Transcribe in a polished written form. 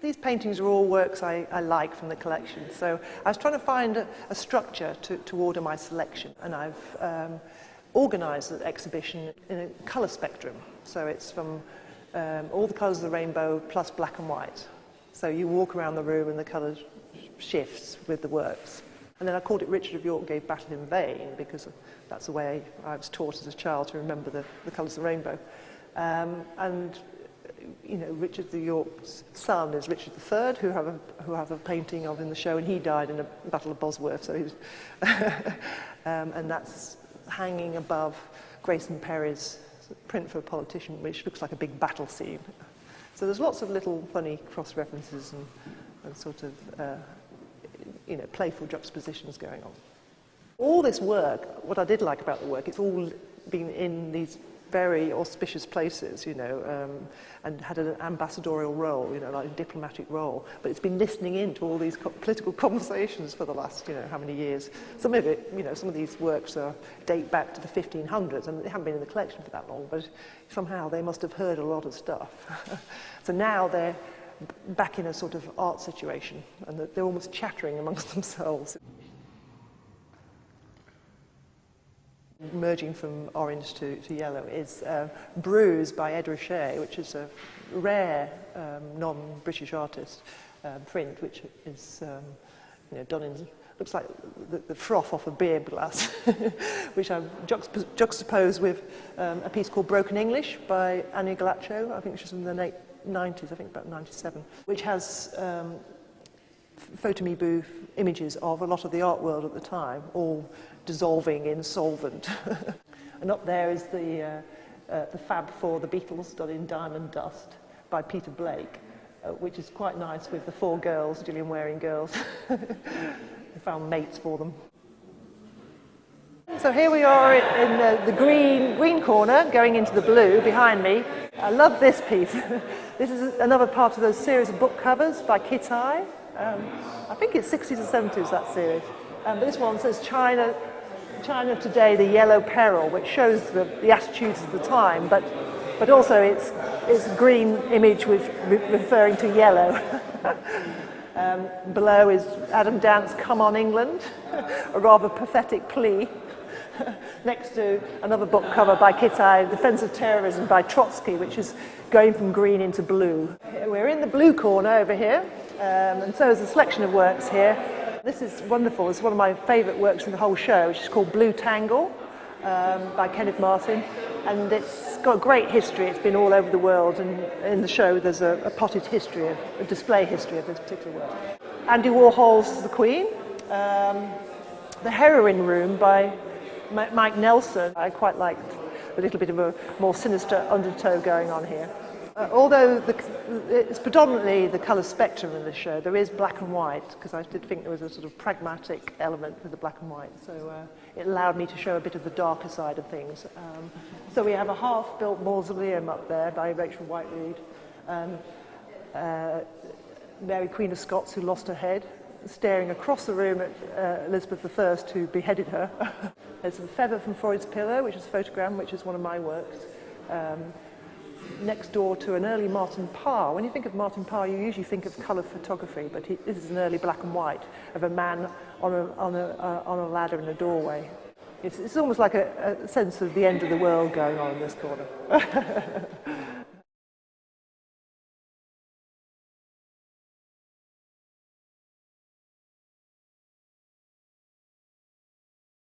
These paintings are all works I like from the collection, so I was trying to find a structure to order my selection, and I've organised the exhibition in a colour spectrum, so it's from all the colours of the rainbow plus black and white. So you walk around the room and the colour shifts with the works. And then I called it Richard of York Gave Battle in Vain, because that's the way I was taught as a child to remember the colours of the rainbow. And you know, Richard of York's son is Richard III, who have a painting of in the show, and he died in a Battle of Bosworth, so he was and that's hanging above Grayson Perry's Print for a Politician, which looks like a big battle scene. So there's lots of little funny cross-references and sort of you know, playful juxtapositions going on. All this work, what I did like about the work, it's all been in these very auspicious places, you know, and had an ambassadorial role, you know, like a diplomatic role. But it's been listening in to all these political conversations for the last, you know, how many years. Some of it, you know, some of these works date back to the 1500s, and they haven't been in the collection for that long, but somehow they must have heard a lot of stuff. So now they're back in a sort of art situation, and they're almost chattering amongst themselves. Merging from orange to yellow is Bruise by Ed Ruscha, which is a rare non-British artist print, which is you know, done in, looks like the froth off a beer glass, which I've juxtaposed with a piece called Broken English by Annie Galaccio, I think she's from the late 90s, I think about 97, which has photo-me booth images of a lot of the art world at the time, all dissolving in solvent. And up there is the Fab Four, the Beatles, done in diamond dust by Peter Blake, which is quite nice with the four girls, Gillian Waring girls. They found mates for them. So here we are in the green corner, going into the blue behind me. I love this piece. This is another part of those series of book covers by Kitai. I think it's 60s and 70s, that series. But this one says China Today, the Yellow Peril, which shows the attitudes of the time, but also it's a green image referring to yellow. Below is Adam Dant's Come On England, a rather pathetic plea. Next to another book cover by Kitai, Defense of Terrorism by Trotsky, which is going from green into blue. We're in the blue corner over here, and so is a selection of works here. This is wonderful. It's one of my favourite works in the whole show, which is called Blue Tangle by Kenneth Martin, and it's got a great history. It's been all over the world, and in the show there's a potted history, a display history of this particular work. Andy Warhol's The Queen, The Heroin Room by Mike Nelson. I quite liked a little bit of a more sinister undertow going on here. Although it's predominantly the colour spectrum in the show, there is black and white, because I did think there was a sort of pragmatic element to the black and white, so it allowed me to show a bit of the darker side of things. So we have a half-built mausoleum up there by Rachel Whiteread, Mary Queen of Scots, who lost her head, staring across the room at Elizabeth I, who beheaded her. There's a feather from Freud's pillow, which is a photogram, which is one of my works. Next door to an early Martin Parr. When you think of Martin Parr, you usually think of colour photography, but this is an early black and white of a man on a ladder in a doorway. It's almost like a sense of the end of the world going on in this corner.